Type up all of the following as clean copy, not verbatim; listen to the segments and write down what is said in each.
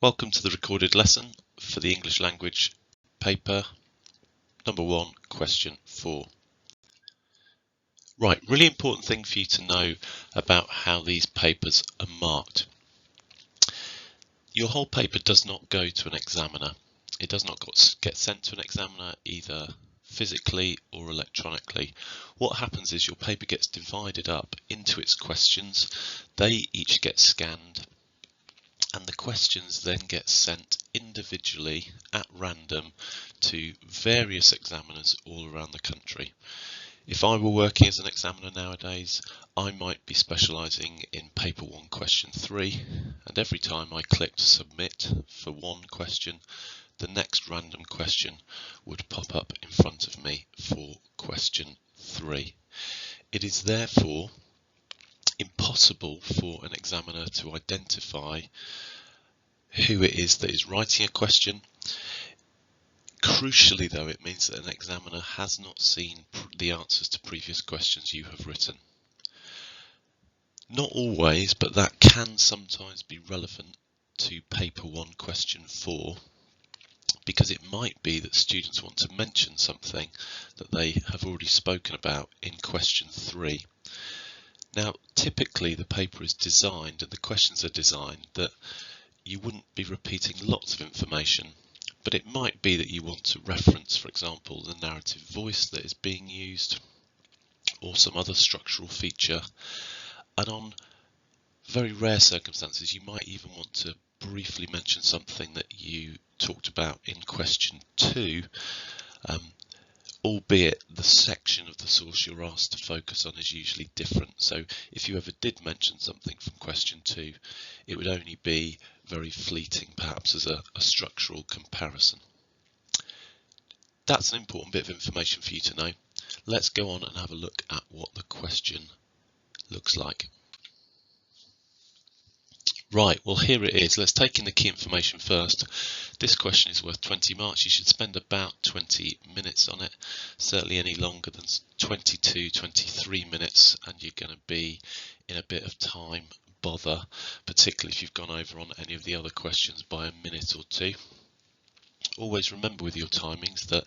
Welcome to the recorded lesson for the English language paper number 1, question 4. Right, really important thing for you to know about how these papers are marked. Your whole paper does not go to an examiner. It does not get sent to an examiner either physically or electronically. What happens is your paper gets divided up into its questions. They each get scanned, and the questions then get sent individually at random to various examiners all around the country. If I were working as an examiner nowadays, I might be specialising in paper 1 question 3, and every time I clicked submit for one question, the next random question would pop up in front of me for question 3. It is therefore impossible for an examiner to identify who it is that is writing a question. Crucially though, it means that an examiner has not seen the answers to previous questions you have written. Not always, but that can sometimes be relevant to paper 1 question 4, because it might be that students want to mention something that they have already spoken about in question 3. Now, typically the paper is designed and the questions are designed that you wouldn't be repeating lots of information, but it might be that you want to reference, for example, the narrative voice that is being used or some other structural feature. And on very rare circumstances, you might even want to briefly mention something that you talked about in question 2, albeit the section of the source you're asked to focus on is usually different. So if you ever did mention something from question 2, it would only be very fleeting, perhaps as a structural comparison. That's an important bit of information for you to know. Let's go on and have a look at what the question looks like. Right, well here it is. Let's take in the key information first. This question is worth 20 marks. You should spend about 20 minutes on it, certainly any longer than 22, 23 minutes, and you're going to be in a bit of time bother, particularly if you've gone over on any of the other questions by a minute or two. Always remember with your timings that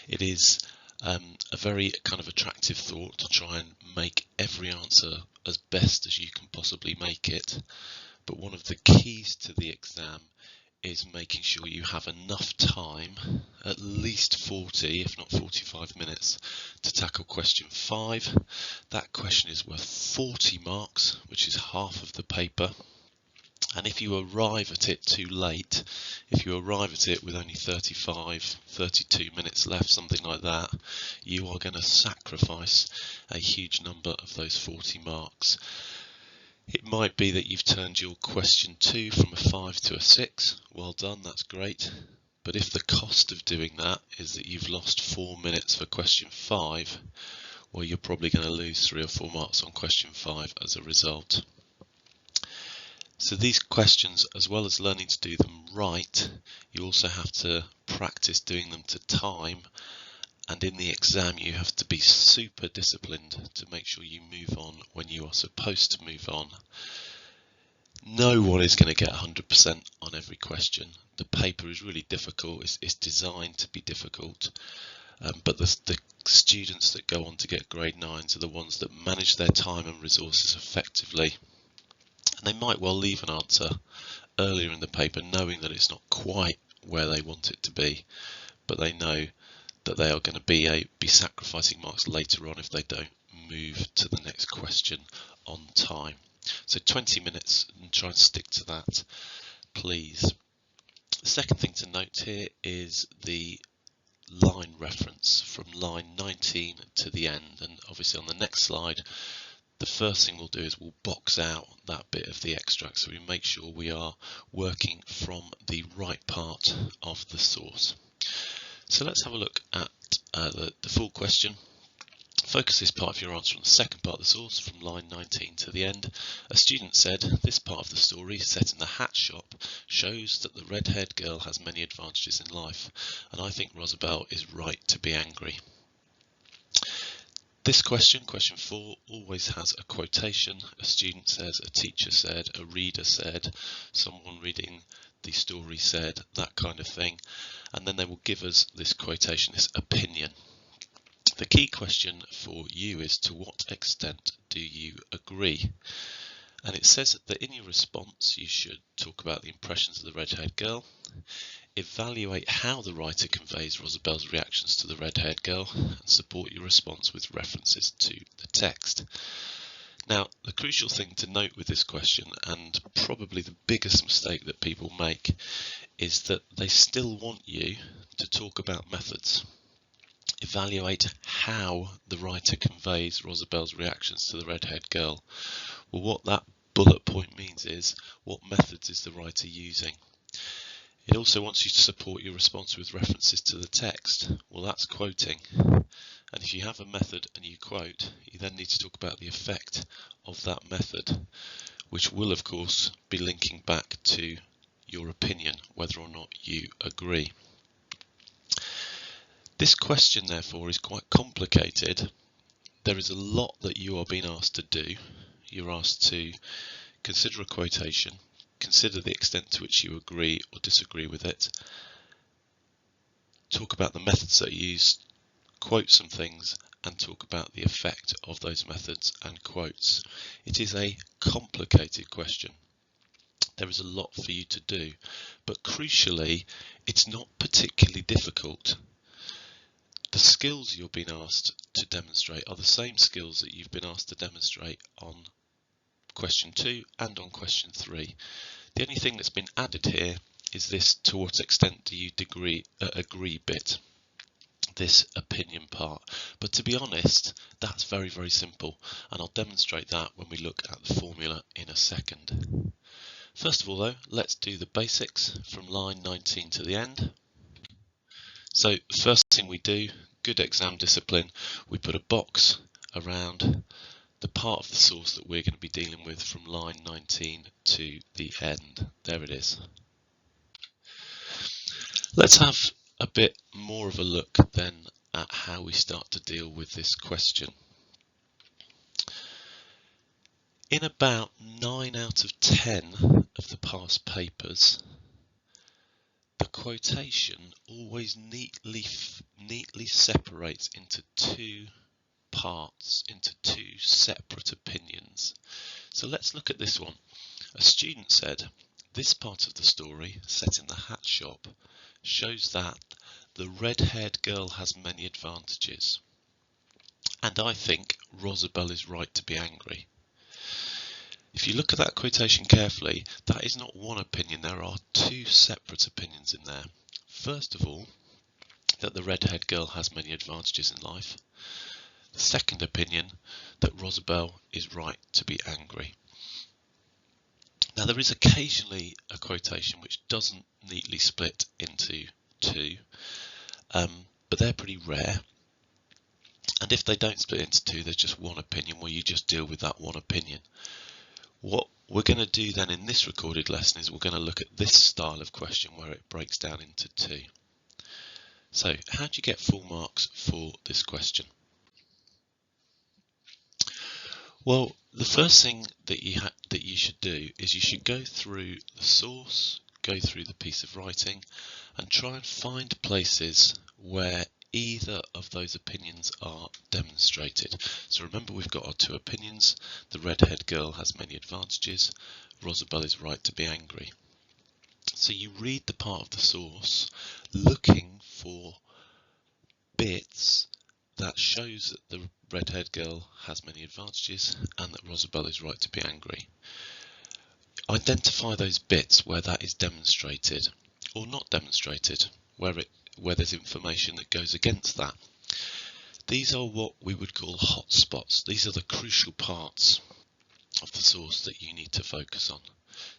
it is a very kind of attractive thought to try and make every answer as best as you can possibly make it. But one of the keys to the exam is making sure you have enough time, at least 40, if not 45 minutes, to tackle question 5. That question is worth 40 marks, which is half of the paper. And if you arrive at it too late, if you arrive at it with only 35, 32 minutes left, something like that, you are going to sacrifice a huge number of those 40 marks. It might be that you've turned your question 2 from a 5 to a 6. Well done, that's great. But if the cost of doing that is that you've lost 4 minutes for question 5, well, you're probably going to lose 3 or 4 marks on question 5 as a result. So these questions, as well as learning to do them right, you also have to practice doing them to time. And in the exam, you have to be super disciplined to make sure you move on when you are supposed to move on. No one is going to get 100% on every question. The paper is really difficult. It's designed to be difficult. But the students that go on to get grade 9s are the ones that manage their time and resources effectively. And they might well leave an answer earlier in the paper knowing that it's not quite where they want it to be, but they know that they are going to be sacrificing marks later on if they don't move to the next question on time. So 20 minutes, and try and stick to that, please. The second thing to note here is the line reference from line 19 to the end, and obviously on the next slide the first thing we'll do is we'll box out that bit of the extract so we make sure we are working from the right part of the source. So let's have a look at the full question. Focus this part of your answer on the second part of the source from line 19 to the end. A student said, "This part of the story, set in the hat shop, shows that the red-haired girl has many advantages in life, and I think Rosabelle is right to be angry." This question, question 4, always has a quotation. A student says, a teacher said, a reader said, someone reading the story said, that kind of thing. And then they will give us this quotation, this opinion. The key question for you is, to what extent do you agree? And it says that in your response you should talk about the impressions of the red-haired girl, evaluate how the writer conveys Rosabelle's reactions to the red-haired girl, and support your response with references to the text. Now, the crucial thing to note with this question, and probably the biggest mistake that people make, is that they still want you to talk about methods. Evaluate how the writer conveys Rosabelle's reactions to the red-haired girl. Well, what that bullet point means is, what methods is the writer using? It also wants you to support your response with references to the text. Well, that's quoting. And if you have a method and you quote, you then need to talk about the effect of that method, which will, of course, be linking back to your opinion, whether or not you agree. This question, therefore, is quite complicated. There is a lot that you are being asked to do. You're asked to consider a quotation, consider the extent to which you agree or disagree with it, talk about the methods that you use, quote some things, and talk about the effect of those methods and quotes. It is a complicated question. There is a lot for you to do, but crucially, it's not particularly difficult. The skills you're being asked to demonstrate are the same skills that you've been asked to demonstrate on question 2 and on question 3. The only thing that's been added here is this to what extent do you agree bit, this opinion part. But to be honest, that's very, very simple, and I'll demonstrate that when we look at the formula in a second. First of all though, let's do the basics from line 19 to the end. So first thing we do, good exam discipline, we put a box around the part of the source that we're going to be dealing with from line 19 to the end. There it is. Let's have a bit more of a look then at how we start to deal with this question. In about 9 out of 10 of the past papers, the quotation always neatly separates into two parts, into two separate opinions. So let's look at this one. A student said, this part of the story, set in the hat shop, shows that the red-haired girl has many advantages. And I think Rosabelle is right to be angry. If you look at that quotation carefully, that is not one opinion, there are two separate opinions in there. First of all, that the red-haired girl has many advantages in life. The second opinion, that Rosabelle is right to be angry. Now there is occasionally a quotation which doesn't neatly split into two, but they're pretty rare. And if they don't split into two, there's just one opinion where you just deal with that one opinion. What we're going to do then in this recorded lesson is we're going to look at this style of question where it breaks down into two. So how do you get full marks for this question? Well, the first thing that you should do is you should go through the source, go through the piece of writing, and try and find places where either of those opinions are demonstrated. So remember, we've got our two opinions. The red-haired girl has many advantages. Rosabelle is right to be angry. So you read the part of the source looking for bits that shows that the red-haired girl has many advantages and that Rosabelle is right to be angry. Identify those bits where that is demonstrated or not demonstrated, where there's information that goes against that. These are what we would call hotspots. These are the crucial parts of the source that you need to focus on.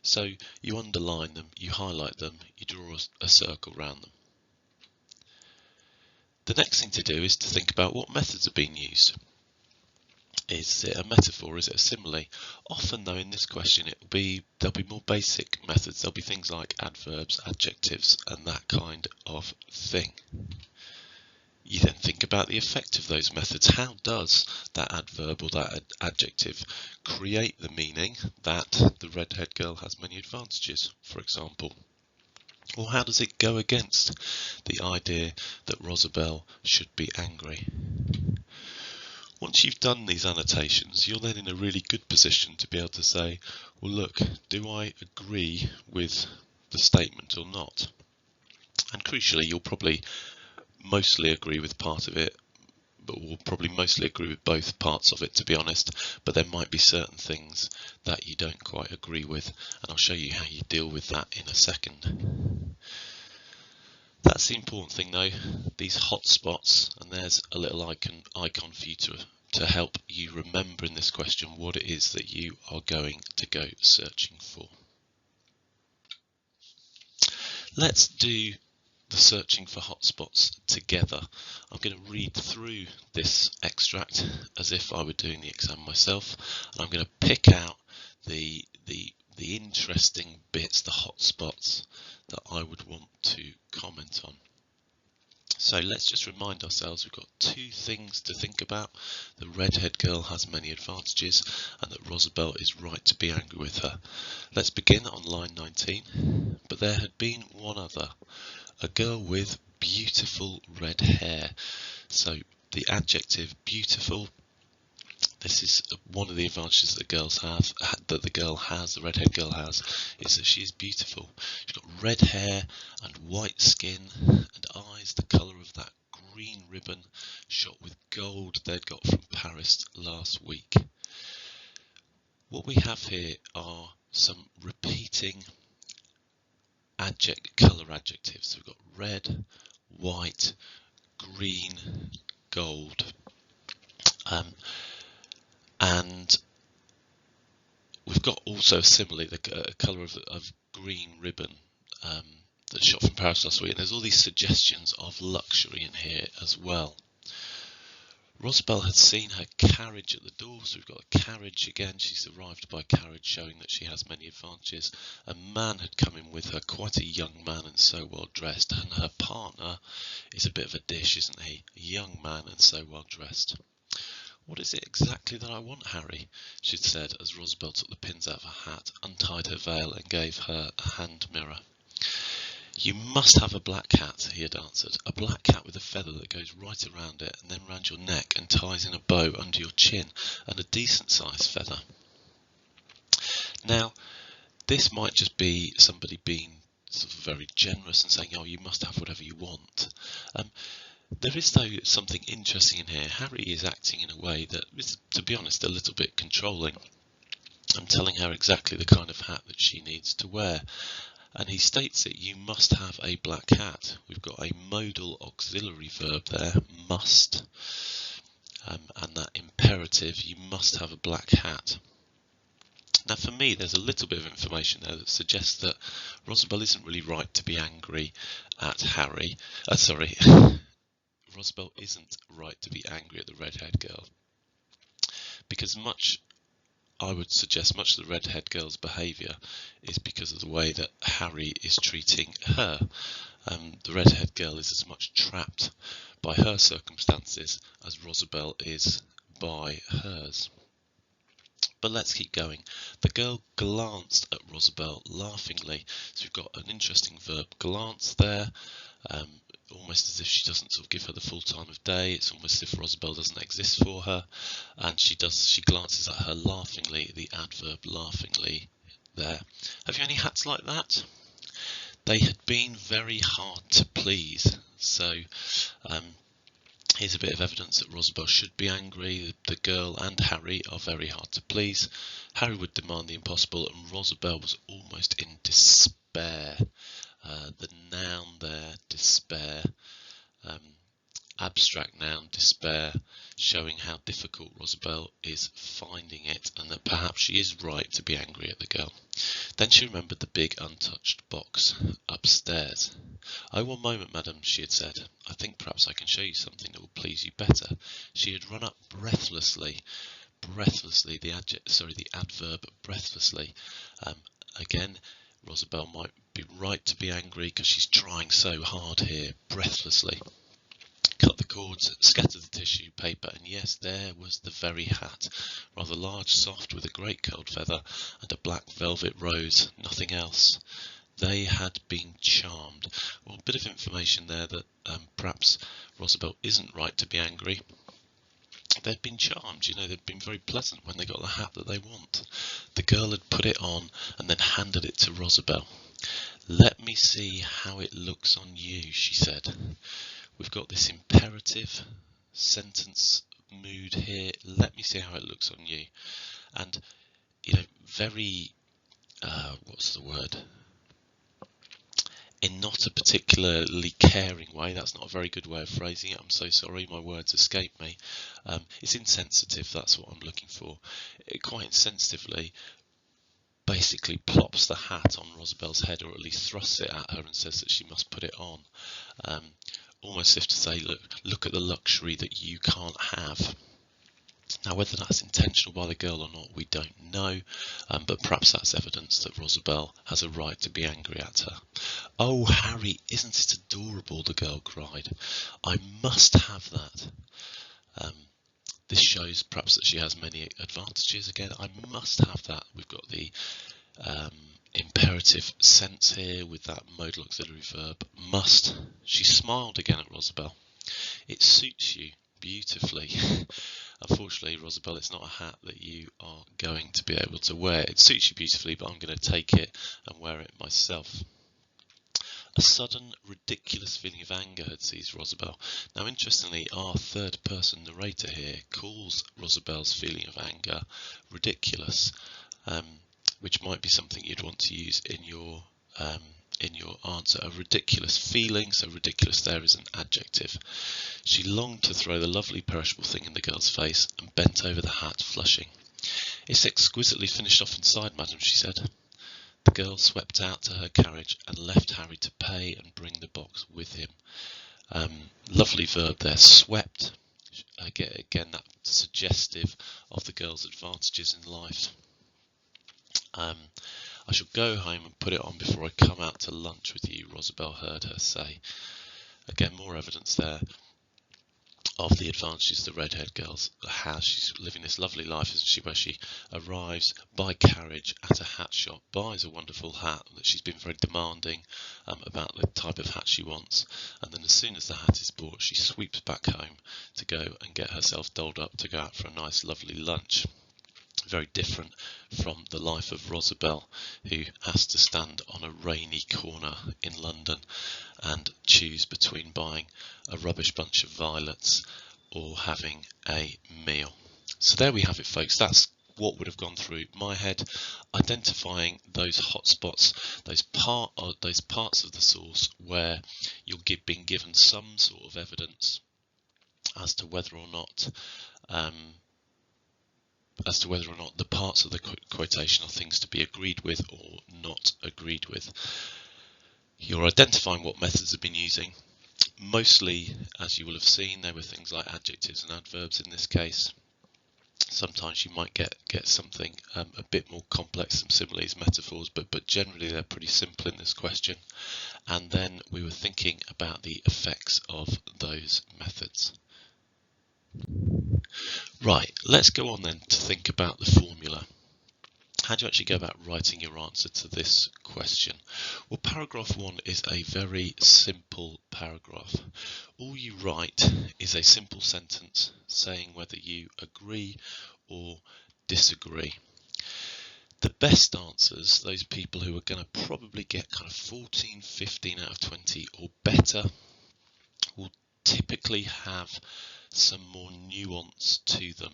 So you underline them, you highlight them, you draw a circle around them. The next thing to do is to think about what methods are being used. Is it a metaphor? Is it a simile? Often though in this question there'll be more basic methods. There'll be things like adverbs, adjectives and that kind of thing. You then think about the effect of those methods. How does that adverb or that adjective create the meaning that the red-haired girl has many advantages, for example? Or how does it go against the idea that Rosabelle should be angry? Once you've done these annotations, you're then in a really good position to be able to say, well, look, do I agree with the statement or not? And crucially, you'll probably mostly agree with part of it, but we'll probably mostly agree with both parts of it, to be honest. But there might be certain things that you don't quite agree with, and I'll show you how you deal with that in a second. That's the important thing though, these hot spots, and there's a little icon for you to help you remember in this question what it is that you are going to go searching for. Let's do the searching for hotspots together. I'm going to read through this extract as if I were doing the exam myself, and I'm going to pick out the interesting bits, the hotspots that I would want to comment on. So let's just remind ourselves we've got two things to think about. The redhead girl has many advantages, and that Rosabelle is right to be angry with her. Let's begin on line 19. But there had been one other, a girl with beautiful red hair. So the adjective beautiful, this is one of the advantages that the redhead girl has, is that she is beautiful. She's got red hair and white skin and eyes the colour of that green ribbon shot with gold they'd got from Paris last week. What we have here are some repeating colour adjectives. So we've got red, white, green, gold. And we've got also similarly the colour of green ribbon that's shot from Paris last week. And there's all these suggestions of luxury in here as well. Rosabelle had seen her carriage at the door, so we've got a carriage again. She's arrived by carriage, showing that she has many advantages. A man had come in with her, quite a young man and so well dressed, and her partner is a bit of a dish, isn't he? A young man and so well dressed. What is it exactly that I want, Harry? She'd said as Rosabelle took the pins out of her hat, untied her veil and gave her a hand mirror. You must have a black hat, he had answered. A black hat with a feather that goes right around it and then round your neck and ties in a bow under your chin, and a decent sized feather. Now, this might just be somebody being sort of very generous and saying, oh, you must have whatever you want. There is, though, something interesting in here. Harry is acting in a way that is, to be honest, a little bit controlling. I'm telling her exactly the kind of hat that she needs to wear. And he states that you must have a black hat. We've got a modal auxiliary verb there, must. And that imperative, you must have a black hat. Now for me, there's a little bit of information there that suggests that Rosabelle isn't really right to be angry at Harry. Rosabelle isn't right to be angry at the redhead girl, because I would suggest much of the redhead girl's behaviour is because of the way that Harry is treating her. The redhead girl is as much trapped by her circumstances as Rosabelle is by hers. But let's keep going. The girl glanced at Rosabelle laughingly. So we've got an interesting verb, glance there. Almost as if she doesn't sort of give her the full time of day. It's almost as if Rosabelle doesn't exist for her, and she glances at her laughingly, the adverb laughingly there. Have you any hats like that? They had been very hard to please. So here's a bit of evidence that Rosabelle should be angry. The girl and Harry are very hard to please. Harry would demand the impossible, and Rosabelle was almost in despair. The noun there, despair, abstract noun, despair, showing how difficult Rosabelle is finding it, and that perhaps she is right to be angry at the girl. Then she remembered the big untouched box upstairs. Oh, one moment, madam, she had said. I think perhaps I can show you something that will please you better. She had run up breathlessly, the adverb breathlessly. Again, Rosabelle might be right to be angry because she's trying so hard here, breathlessly. Cut the cords, scattered the tissue paper, and yes, there was the very hat, rather large, soft, with a great cold feather and a black velvet rose, nothing else. They had been charmed. Well, a bit of information there that perhaps Rosabelle isn't right to be angry. They'd been charmed, they'd been very pleasant when they got the hat that they want. The girl had put it on and then handed it to Rosabelle. "Let me see how it looks on you," she said. We've got this imperative sentence mood here. Let me see how it looks on you. And, very, what's the word? In not a particularly caring way. That's not a very good way of phrasing it. I'm so sorry, my words escape me. It's insensitive, that's what I'm looking for. It quite insensitively basically plops the hat on Rosabelle's head, or at least thrusts it at her and says that she must put it on. Almost as if to say, look at the luxury that you can't have. Now, whether that's intentional by the girl or not, we don't know, but perhaps that's evidence that Rosabelle has a right to be angry at her. "Oh, Harry, isn't it adorable?" the girl cried. "I must have that." This shows perhaps that she has many advantages. Again, "I must have that." We've got the imperative sense here with that modal auxiliary verb, must. She smiled again at Rosabelle. "It suits you beautifully." Unfortunately, Rosabelle, it's not a hat that you are going to be able to wear. It suits you beautifully, but I'm going to take it and wear it myself. A sudden, ridiculous feeling of anger had seized Rosabelle. Now, interestingly, our third-person narrator here calls Rosabelle's feeling of anger ridiculous, which might be something you'd want to use in your answer. A ridiculous feeling, so ridiculous there is an adjective. She longed to throw the lovely perishable thing in the girl's face and bent over the hat, flushing. "It's exquisitely finished off inside, madam," she said. The girl swept out to her carriage and left Harry to pay and bring the box with him. Lovely verb there, swept. Again, that suggestive of the girl's advantages in life. "I shall go home and put it on before I come out to lunch with you," Rosabelle heard her say. Again, more evidence there of the advantages the red-haired girl has. She's living this lovely life, isn't she, where she arrives by carriage at a hat shop, buys a wonderful hat that she's been very demanding about the type of hat she wants, and then as soon as the hat is bought, she sweeps back home to go and get herself dolled up to go out for a nice lovely lunch. Very different from the life of Rosabelle, who has to stand on a rainy corner in London and choose between buying a rubbish bunch of violets or having a meal. So there we have it, folks. That's what would have gone through my head, identifying those hotspots, those parts of the source where you're being given some sort of evidence as to whether or not the parts of the quotation are things to be agreed with or not agreed with. You're identifying what methods have been using. Mostly, as you will have seen, there were things like adjectives and adverbs in this case. Sometimes you might get something a bit more complex, some similes, metaphors, but generally they're pretty simple in this question. And then we were thinking about the effects of those methods. Right, let's go on then to think about the formula. How do you actually go about writing your answer to this question? Well, paragraph 1 is a very simple paragraph. All you write is a simple sentence saying whether you agree or disagree. The best answers, those people who are going to probably get kind of 14, 15 out of 20 or better, will typically have some more nuance to them.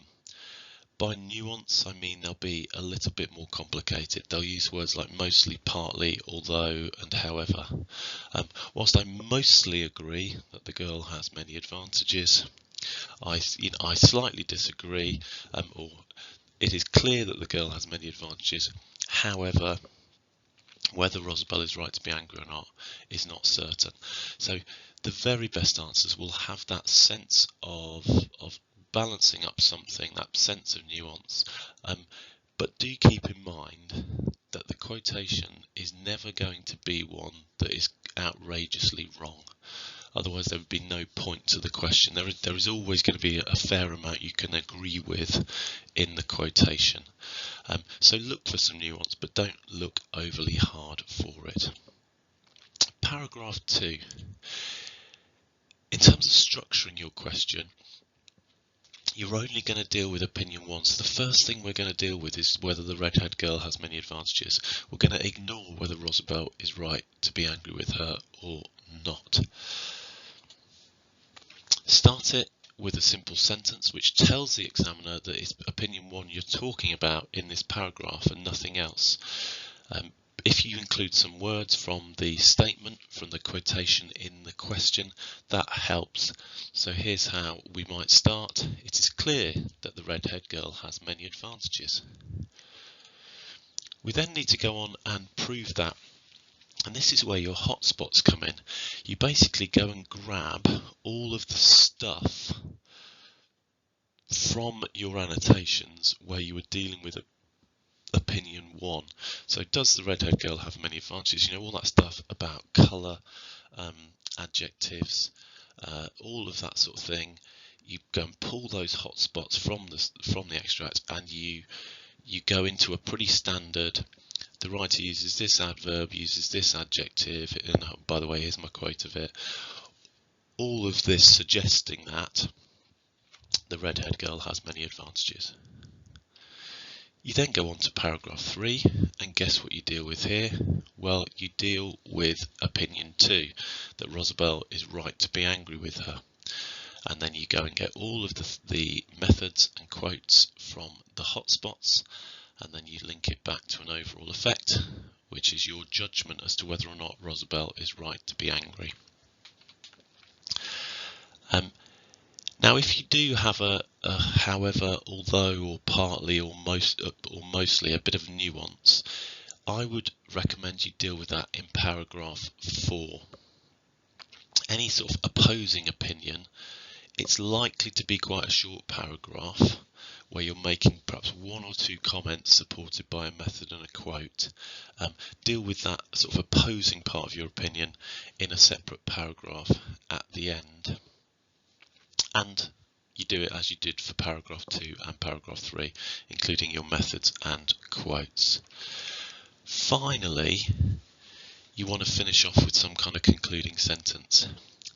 By nuance, I mean they'll be a little bit more complicated. They'll use words like mostly, partly, although, and however. Whilst I mostly agree that the girl has many advantages, I slightly disagree, or it is clear that the girl has many advantages. However, whether Rosabelle is right to be angry or not is not certain. So the very best answers will have that sense of balancing up something, that sense of nuance, but do keep in mind that the quotation is never going to be one that is outrageously wrong. Otherwise there would be no point to the question. There is always going to be a fair amount you can agree with in the quotation. So look for some nuance, but don't look overly hard for it. paragraph 2. In terms of structuring your question, you're only going to deal with opinion 1. So the first thing we're going to deal with is whether the redhead girl has many advantages. We're going to ignore whether Rosabelle is right to be angry with her or not. Start it with a simple sentence which tells the examiner that it's opinion 1 you're talking about in this paragraph and nothing else. If you include some words from the statement, from the quotation in the question, that helps. So here's how we might start. It is clear that the redhead girl has many advantages. We then need to go on and prove that. And this is where your hotspots come in. You basically go and grab all of the stuff from your annotations where you were dealing with opinion 1. So does the redhead girl have many advantages? You know, all that stuff about colour, adjectives, all of that sort of thing. You go and pull those hotspots from the extract, and you go into a pretty standard. The writer uses this adverb, uses this adjective, and by the way, here's my quote of it. All of this suggesting that the redhead girl has many advantages. You then go on to paragraph 3, and guess what you deal with here? Well, you deal with opinion 2, that Rosabelle is right to be angry with her. And then you go and get all of the methods and quotes from the hotspots, and then you link it back to an overall effect, which is your judgment as to whether or not Rosabelle is right to be angry. Now, if you do have a however, although, or partly, or mostly a bit of nuance, I would recommend you deal with that in paragraph 4. Any sort of opposing opinion, it's likely to be quite a short paragraph where you're making perhaps 1 or 2 comments supported by a method and a quote. Deal with that sort of opposing part of your opinion in a separate paragraph at the end. And you do it as you did for paragraph 2 and paragraph 3, including your methods and quotes. Finally, you want to finish off with some kind of concluding sentence.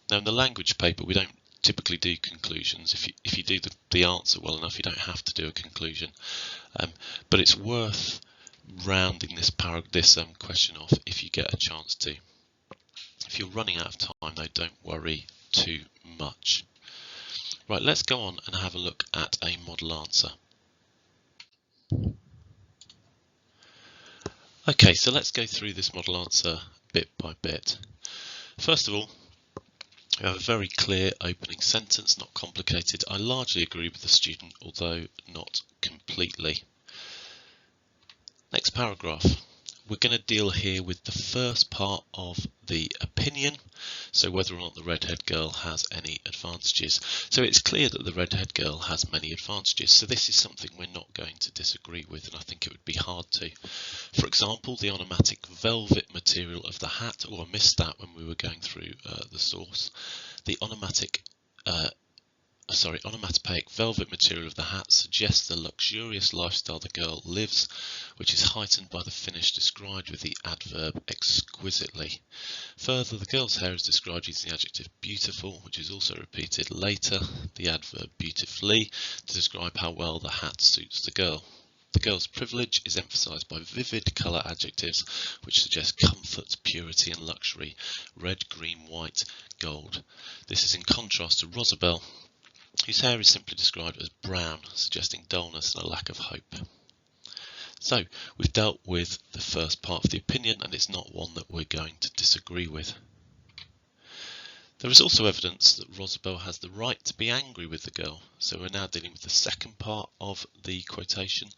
Now, in the language paper, we don't typically do conclusions. If you do the answer well enough, you don't have to do a conclusion. But it's worth rounding this question off if you get a chance to. If you're running out of time, though, don't worry too much. Right, let's go on and have a look at a model answer. Okay, so let's go through this model answer bit by bit. First of all, we have a very clear opening sentence, not complicated. I largely agree with the student, although not completely. Next paragraph. We're going to deal here with the first part of the opinion, so whether or not the redhead girl has any advantages. So it's clear that the redhead girl has many advantages, so this is something we're not going to disagree with, and I think it would be hard to. For example, the onomatopoeic velvet material of the hat, I missed that when we were going through the source. The onomatopoeic velvet material of the hat suggests the luxurious lifestyle the girl lives, which is heightened by the finish described with the adverb exquisitely. Further, the girl's hair is described using the adjective beautiful, which is also repeated later, the adverb beautifully, to describe how well the hat suits the girl. The girl's privilege is emphasised by vivid colour adjectives, which suggest comfort, purity and luxury, red, green, white, gold. This is in contrast to Rosabelle, whose hair is simply described as brown, suggesting dullness and a lack of hope. So, we've dealt with the first part of the opinion, and it's not one that we're going to disagree with. There is also evidence that Rosabelle has the right to be angry with the girl, so we're now dealing with the second part of the quotation,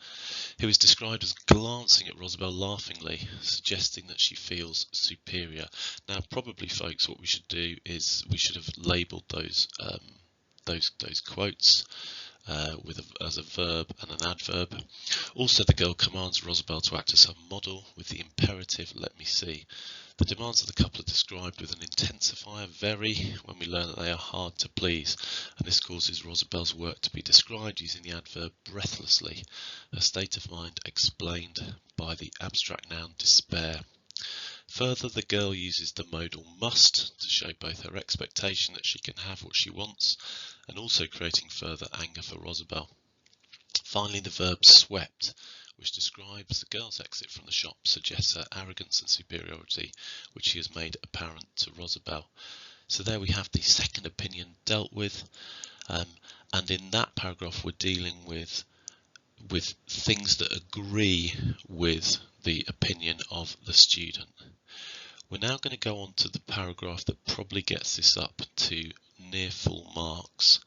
who is described as glancing at Rosabelle laughingly, suggesting that she feels superior. Now, probably, folks, what we should do is we should have labelled those quotes as a verb and an adverb. Also, the girl commands Rosabelle to act as her model with the imperative "let me see." The demands of the couple are described with an intensifier "very" when we learn that they are hard to please, and this causes Rosabelle's work to be described using the adverb breathlessly, her state of mind explained by the abstract noun despair. Further, the girl uses the modal must to show both her expectation that she can have what she wants and also creating further anger for Rosabelle. Finally, the verb swept, which describes the girl's exit from the shop, suggests her arrogance and superiority, which she has made apparent to Rosabelle. So there we have the second opinion dealt with, and in that paragraph we're dealing with things that agree with the opinion of the student. We're now going to go on to the paragraph that probably gets this up to near full marks,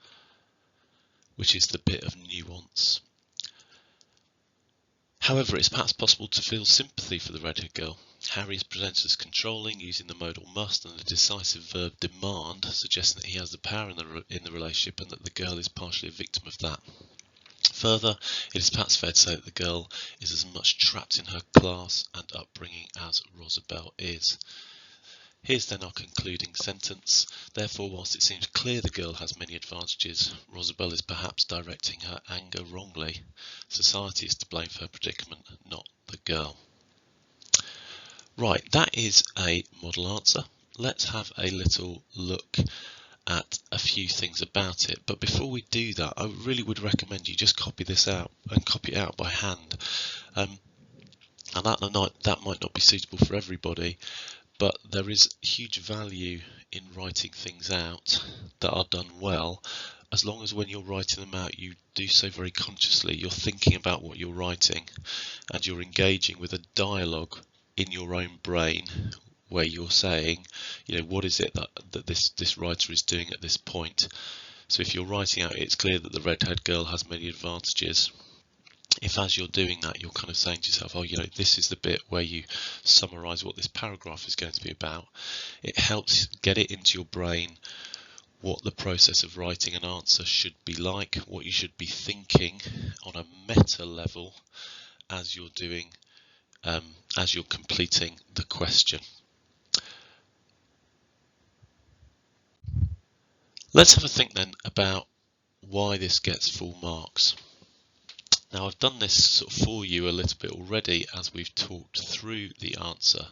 which is the bit of nuance. However, it's perhaps possible to feel sympathy for the redhead girl. Harry is presented as controlling, using the modal must and the decisive verb demand, suggesting that he has the power in the relationship and that the girl is partially a victim of that. Further, it is perhaps fair to say that the girl is as much trapped in her class and upbringing as Rosabelle is. Here's then our concluding sentence. Therefore, whilst it seems clear the girl has many advantages, Rosabelle is perhaps directing her anger wrongly. Society is to blame for her predicament, not the girl. Right, that is a model answer. Let's have a little look at a few things about it. But before we do that, I really would recommend you just copy this out and copy it out by hand. And that might not be suitable for everybody, but there is huge value in writing things out that are done well, as long as when you're writing them out you do so very consciously. You're thinking about what you're writing and you're engaging with a dialogue in your own brain where you're saying, what is it that this writer is doing at this point. So if you're writing out, it's clear that the redhead girl has many advantages. If as you're doing that, you're kind of saying to yourself, this is the bit where you summarise what this paragraph is going to be about, it helps get it into your brain what the process of writing an answer should be like, what you should be thinking on a meta level as you're doing, as you're completing the question. Let's have a think then about why this gets full marks. Now I've done this sort of for you a little bit already as we've talked through the answer,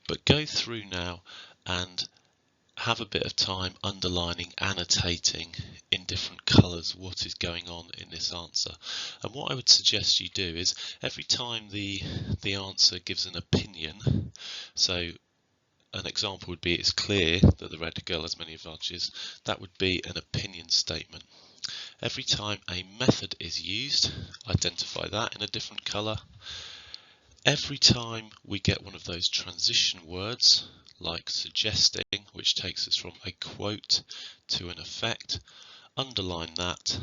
but go through now and have a bit of time underlining, annotating in different colours what is going on in this answer. And what I would suggest you do is every time the answer gives an opinion, so an example would be it's clear that the redhead girl has many advantages, that would be an opinion statement. Every time a method is used, identify that in a different colour. Every time we get one of those transition words, like suggesting, which takes us from a quote to an effect, underline that.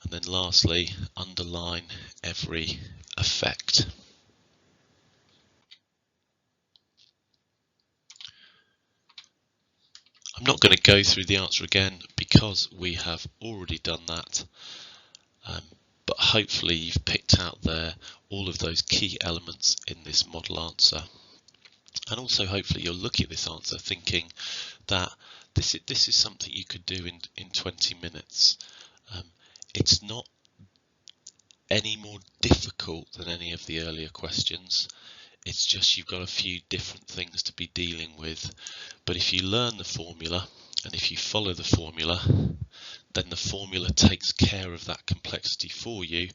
And then lastly, underline every effect. I'm not going to go through the answer again because we have already done that. But hopefully you've picked out there all of those key elements in this model answer. And also hopefully you're looking at this answer thinking that this is something you could do in 20 minutes. It's not any more difficult than any of the earlier questions. It's just you've got a few different things to be dealing with. But if you learn the formula and if you follow the formula, then the formula takes care of that complexity for you,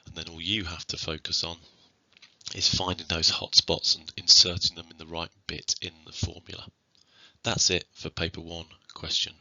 and then all you have to focus on is finding those hot spots and inserting them in the right bit in the formula. That's it for paper 1, question